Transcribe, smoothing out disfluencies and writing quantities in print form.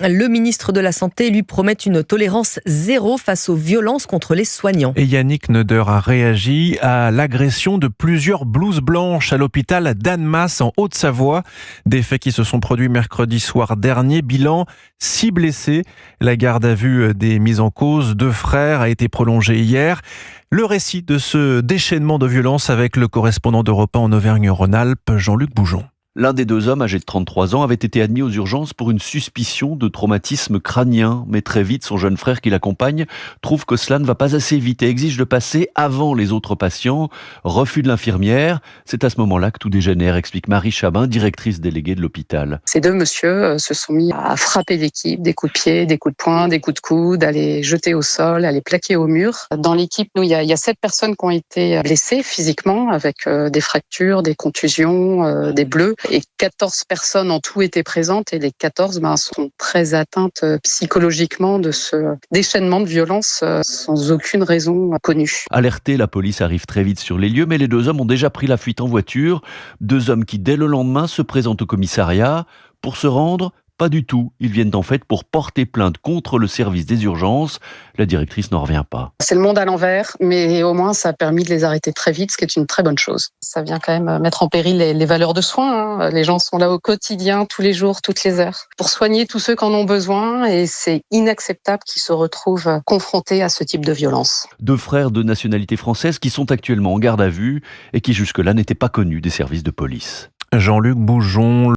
Le ministre de la Santé lui promet une tolérance zéro face aux violences contre les soignants. Et Yannick Neuder a réagi à l'agression de plusieurs blouses blanches à l'hôpital d'Annemasse en Haute-Savoie. Des faits qui se sont produits mercredi soir dernier. Bilan, 6 blessés. La garde à vue des mises en cause, 2 frères, a été prolongée hier. Le récit de ce déchaînement de violence avec le correspondant d'Europe 1 en Auvergne-Rhône-Alpes, Jean-Luc Boujon. L'un des 2 hommes, âgé de 33 ans, avait été admis aux urgences pour une suspicion de traumatisme crânien. Mais très vite, son jeune frère qui l'accompagne trouve que cela ne va pas assez vite et exige de passer avant les autres patients. Refus de l'infirmière. C'est à ce moment-là que tout dégénère, explique Marie Chabin, directrice déléguée de l'hôpital. Ces 2 messieurs se sont mis à frapper l'équipe, des coups de pied, des coups de poing, des coups de coude, à les jeter au sol, à les plaquer au mur. Dans l'équipe, nous, il y a 7 personnes qui ont été blessées physiquement avec des fractures, des contusions, des bleus. Et 14 personnes en tout étaient présentes et les 14 sont très atteintes psychologiquement de ce déchaînement de violence sans aucune raison connue. Alertée, la police arrive très vite sur les lieux, mais les 2 hommes ont déjà pris la fuite en voiture. 2 hommes qui, dès le lendemain, se présentent au commissariat pour se rendre. Pas du tout. Ils viennent en fait pour porter plainte contre le service des urgences. La directrice n'en revient pas. C'est le monde à l'envers, mais au moins ça a permis de les arrêter très vite, ce qui est une très bonne chose. Ça vient quand même mettre en péril les valeurs de soins. Les gens sont là au quotidien, tous les jours, toutes les heures, pour soigner tous ceux qui en ont besoin et c'est inacceptable qu'ils se retrouvent confrontés à ce type de violence. 2 frères de nationalité française qui sont actuellement en garde à vue et qui jusque-là n'étaient pas connus des services de police. Jean-Luc Boujon.